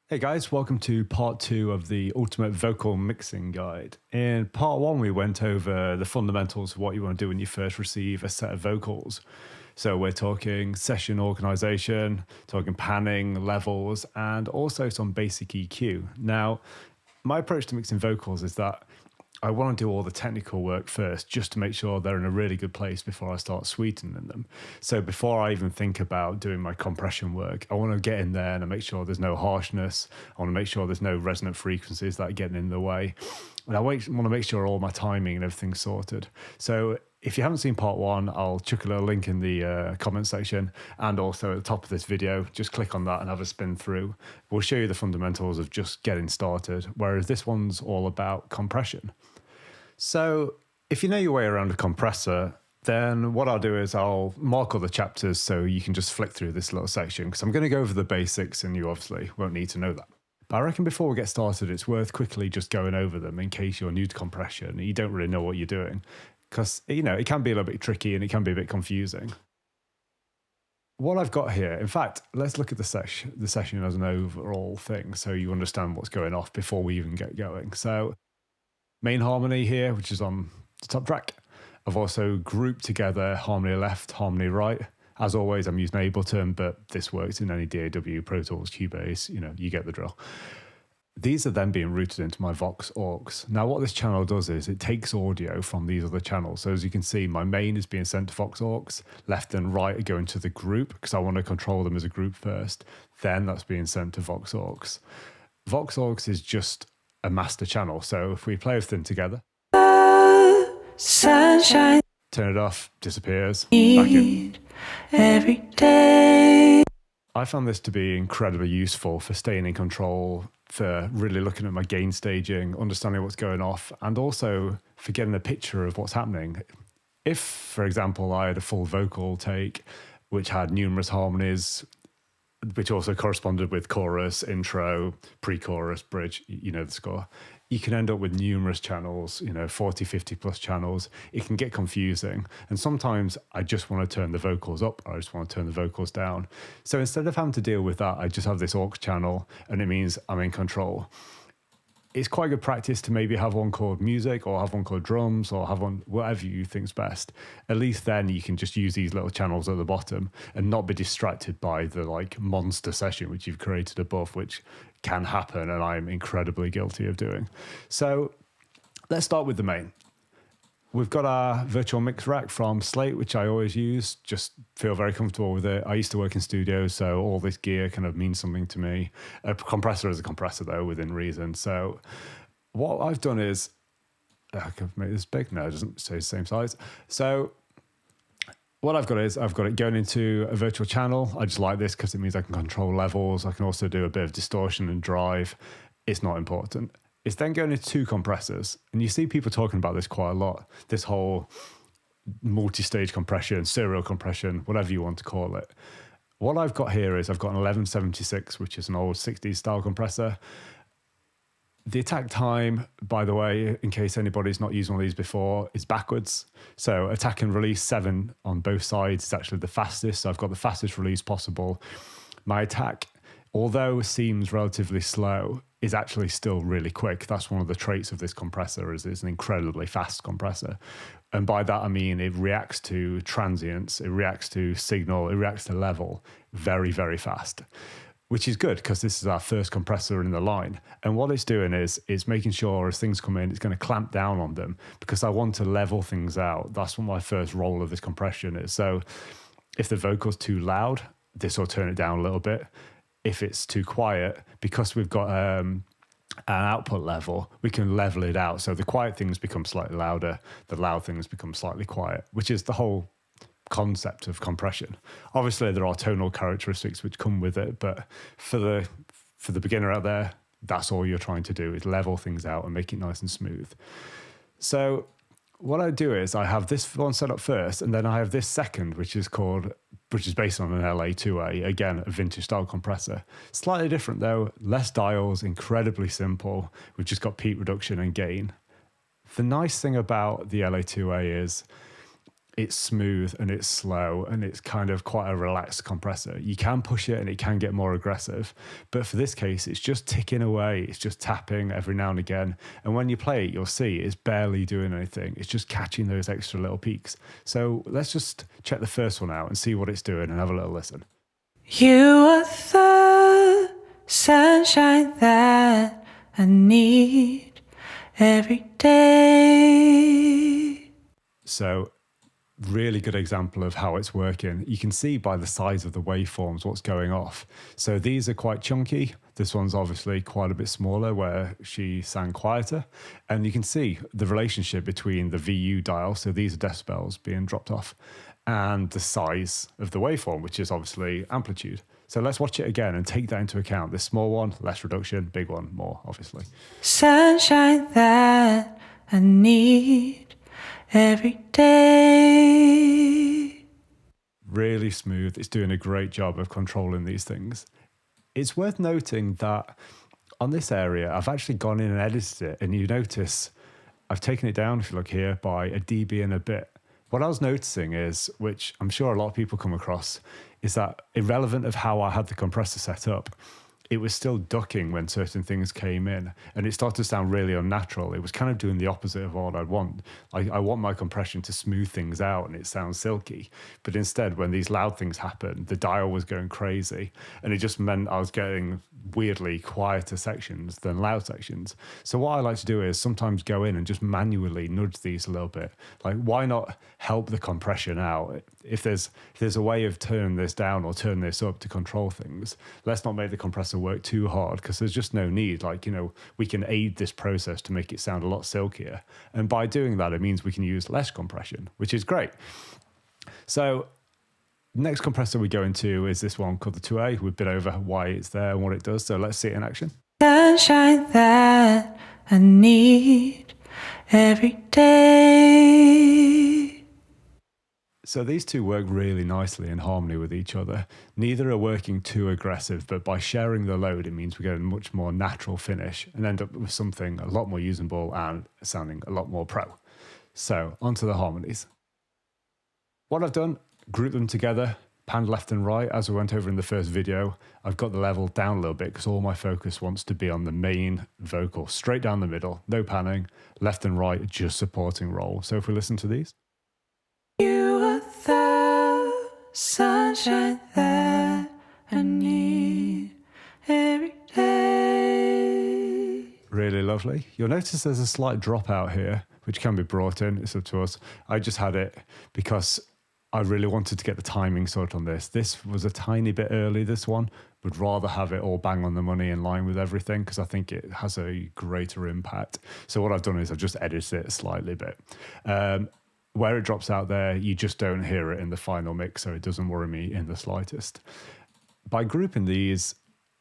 Hey guys, welcome to part two of the Ultimate Vocal Mixing Guide. In part one, we went over the fundamentals of what you want to do when you first receive a set of vocals. So we're talking session organization, talking panning, levels, and also some basic EQ. Now, my approach to mixing vocals is that I want to do all the technical work first just to make sure they're in a really good place before I start sweetening them. So before I even think about doing my compression work, I want to get in there and make sure there's no harshness. I want to make sure there's no resonant frequencies that are getting in the way. And I want to make sure all my timing and everything's sorted. So if you haven't seen part one, I'll chuck a little link in the comment section and also at the top of this video. Just click on that and have a spin through. We'll show you the fundamentals of just getting started, whereas this one's all about compression. So if you know your way around a compressor, then what I'll do is I'll mark all the chapters so you can just flick through this little section because I'm going to go over the basics and you obviously won't need to know that. But I reckon before we get started, it's worth quickly just going over them in case you're new to compression and you don't really know what you're doing. Because, you know, it can be a little bit tricky and it can be a bit confusing. What I've got here, in fact, let's look at the session as an overall thing so you understand what's going off before we even get going. So main harmony here, which is on the top track. I've also grouped together harmony left, harmony right. As always, I'm using Ableton, but this works in any DAW, Pro Tools, Cubase, you get the drill. These are then being routed into my Vox aux. Now, what this channel does is it takes audio from these other channels. So as you can see, my main is being sent to Vox aux, left and right are going to the group because I want to control them as a group first. Then that's being sent to Vox aux. Vox aux is just a master channel. So if we play everything together, sunshine, turn it off, disappears, back in. Every day. I found this to be incredibly useful for staying in control, for really looking at my gain staging, understanding what's going off, and also for getting a picture of what's happening. If, for example, I had a full vocal take, which had numerous harmonies, which also corresponded with chorus, intro, pre-chorus, bridge, you know the score. You can end up with numerous channels, 40, 50 plus channels. It can get confusing. And sometimes I just want to turn the vocals up or I just want to turn the vocals down. So instead of having to deal with that, I just have this aux channel and it means I'm in control. It's quite good practice to maybe have one called music or have one called drums or have one, whatever you think's best. At least then you can just use these little channels at the bottom and not be distracted by the monster session which you've created above, which can happen and I'm incredibly guilty of doing. So let's start with the main. We've got our virtual mix rack from Slate, which I always use, just feel very comfortable with it. I used to work in studios, so all this gear kind of means something to me. A compressor is a compressor, though, within reason. So what I've done is, I can make this big. No, it doesn't stay the same size. So what I've got is I've got it going into a virtual channel. I just like this because it means I can control levels. I can also do a bit of distortion and drive. It's not important. It's then going into two compressors. And you see people talking about this quite a lot. This whole multi-stage compression, serial compression, whatever you want to call it. What I've got here is I've got an 1176, which is an old 60s style compressor. The attack time, by the way, in case anybody's not used one of these before, is backwards. So attack and release 7 on both sides is actually the fastest. So I've got the fastest release possible. My attack, although seems relatively slow, is actually still really quick. That's one of the traits of this compressor, is it's an incredibly fast compressor. And by that, I mean it reacts to transients, it reacts to signal, it reacts to level very, very fast, which is good because this is our first compressor in the line. And what it's doing is it's making sure as things come in, it's going to clamp down on them because I want to level things out. That's what my first role of this compression is. So if the vocal's too loud, this will turn it down a little bit. If it's too quiet, because we've got an output level, we can level it out. So the quiet things become slightly louder, the loud things become slightly quiet, which is the whole concept of compression. Obviously, there are tonal characteristics which come with it, but for the beginner out there, that's all you're trying to do is level things out and make it nice and smooth. So what I do is I have this one set up first, and then I have this second, which is based on an LA2A, again, a vintage style compressor. Slightly different though, less dials, incredibly simple. We've just got peak reduction and gain. The nice thing about the LA2A is it's smooth and it's slow and it's kind of quite a relaxed compressor. You can push it and it can get more aggressive, but for this case, it's just ticking away. It's just tapping every now and again. And when you play it, you'll see it's barely doing anything. It's just catching those extra little peaks. So let's just check the first one out and see what it's doing and have a little listen. You are the sunshine that I need every day. So really good example of how it's working. You can see by the size of the waveforms what's going off. So these are quite chunky. This one's obviously quite a bit smaller where she sang quieter. And you can see the relationship between the VU dial, so these are decibels being dropped off, and the size of the waveform, which is obviously amplitude. So let's watch it again and take that into account. This small one, less reduction, big one, more, obviously. Sunshine that I need every day. Really smooth. It's doing a great job of controlling these things. It's worth noting that on this area, I've actually gone in and edited it, and you notice I've taken it down, if you look here, by a dB and a bit. What I was noticing is, which I'm sure a lot of people come across, is that irrelevant of how I had the compressor set up, it was still ducking when certain things came in, and it started to sound really unnatural. It was kind of doing the opposite of what I'd want. I want my compression to smooth things out and it sounds silky, but instead when these loud things happened, the dial was going crazy, and it just meant I was getting weirdly quieter sections than loud sections. So what I like to do is sometimes go in and just manually nudge these a little bit. Like, why not help the compression out? If there's a way of turning this down or turn this up to control things, let's not make the compressor work too hard, because there's just no need. Like, you know, we can aid this process to make it sound a lot silkier, and by doing that it means we can use less compression, which is great. So next compressor we go into is this one called the 2A. We've been over why it's there and what it does, so let's see it in action. Sunshine that I need every day. So these two work really nicely in harmony with each other. Neither are working too aggressive, but by sharing the load, it means we get a much more natural finish and end up with something a lot more usable and sounding a lot more pro. So onto the harmonies. What I've done, grouped them together, panned left and right as we went over in the first video. I've got the level down a little bit because all my focus wants to be on the main vocal, straight down the middle, no panning, left and right, just supporting roll. So if we listen to these. You are the sunshine that I need every day. Really lovely. You'll notice there's a slight drop out here, which can be brought in. It's up to us. I just had it because I really wanted to get the timing sorted on this. This was a tiny bit early, this one. Would rather have it all bang on the money in line with everything, because I think it has a greater impact. So what I've done is I've just edited it slightly bit. Where it drops out there, you just don't hear it in the final mix, so it doesn't worry me in the slightest. By grouping these,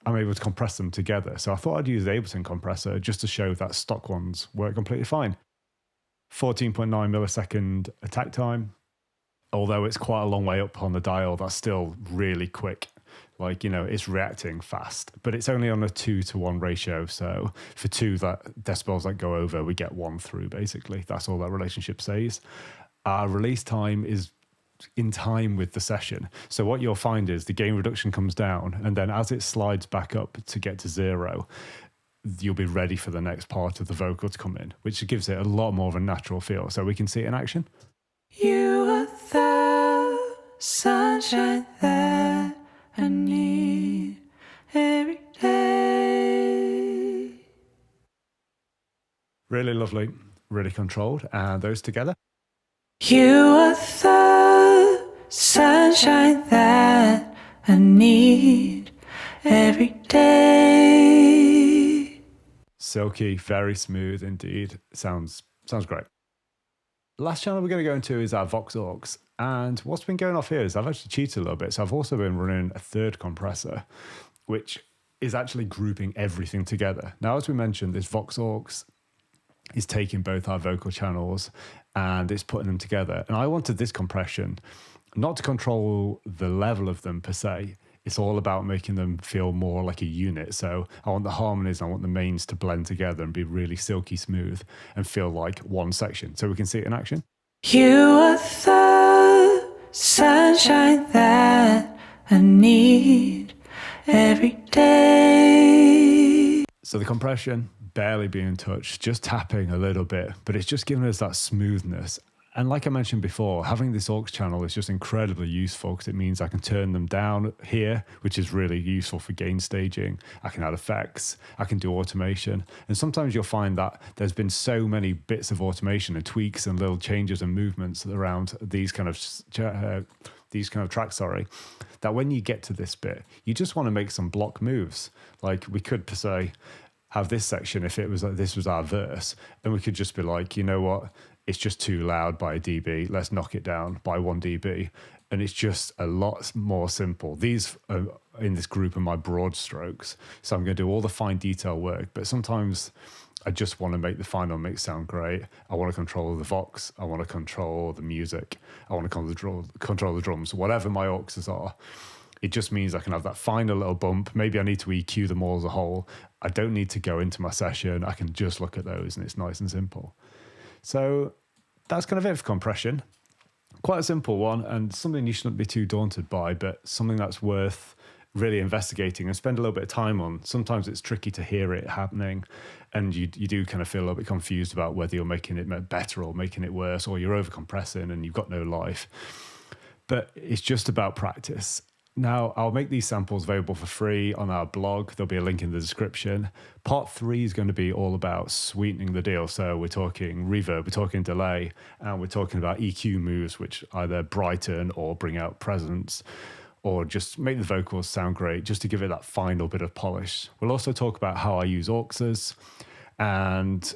I'm able to compress them together. So I thought I'd use the Ableton compressor just to show that stock ones work completely fine. 14.9 millisecond attack time. Although it's quite a long way up on the dial, that's still really quick. Like, you know, it's reacting fast, but it's only on a 2-to-1 ratio. So for 2 decibels that go over, we get 1 through, basically. That's all that relationship says. Our release time is in time with the session. So what you'll find is the gain reduction comes down, and then as it slides back up to get to 0, you'll be ready for the next part of the vocal to come in, which gives it a lot more of a natural feel. So we can see it in action. You are the sunshine that I need every day. Really lovely, really controlled, and those together. You are the sunshine that I need every day. Silky, very smooth indeed. Sounds great. The last channel we're going to go into is our Vox Aux. And what's been going off here is I've actually cheated a little bit. So I've also been running a third compressor, which is actually grouping everything together. Now, as we mentioned, this Vox Aux is taking both our vocal channels and it's putting them together. And I wanted this compression not to control the level of them per se. It's all about making them feel more like a unit. So I want the harmonies, I want the mains to blend together and be really silky smooth and feel like one section. So we can see it in action. You are the sunshine that I need every day. So the compression, barely being touched, just tapping a little bit, but it's just giving us that smoothness. And like I mentioned before, having this aux channel is just incredibly useful because it means I can turn them down here, which is really useful for gain staging. I can add effects, I can do automation. And sometimes you'll find that there's been so many bits of automation and tweaks and little changes and movements around these kind of tracks, that when you get to this bit, you just want to make some block moves. Like we could per se have this section if it was like this was our verse, and we could just be like, you know what? It's just too loud by a dB. Let's knock it down by 1 dB. And it's just a lot more simple. These are in this group are my broad strokes. So I'm going to do all the fine detail work. But sometimes I just want to make the final mix sound great. I want to control the vox. I want to control the music. I want to control the drums, whatever my auxes are. It just means I can have that final little bump. Maybe I need to EQ them all as a whole. I don't need to go into my session. I can just look at those and it's nice and simple. So that's kind of it for compression. Quite a simple one and something you shouldn't be too daunted by, but something that's worth really investigating and spend a little bit of time on. Sometimes it's tricky to hear it happening and you do kind of feel a little bit confused about whether you're making it better or making it worse, or you're over compressing and you've got no life. But it's just about practice. Now, I'll make these samples available for free on our blog. There'll be a link in the description. Part 3 is going to be all about sweetening the deal. So we're talking reverb, we're talking delay, and we're talking about EQ moves, which either brighten or bring out presence, or just make the vocals sound great, just to give it that final bit of polish. We'll also talk about how I use auxes and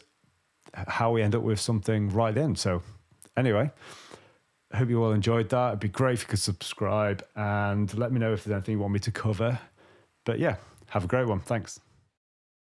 how we end up with something right then. So anyway, I hope you all enjoyed that. It'd be great if you could subscribe and let me know if there's anything you want me to cover. But yeah, have a great one. Thanks.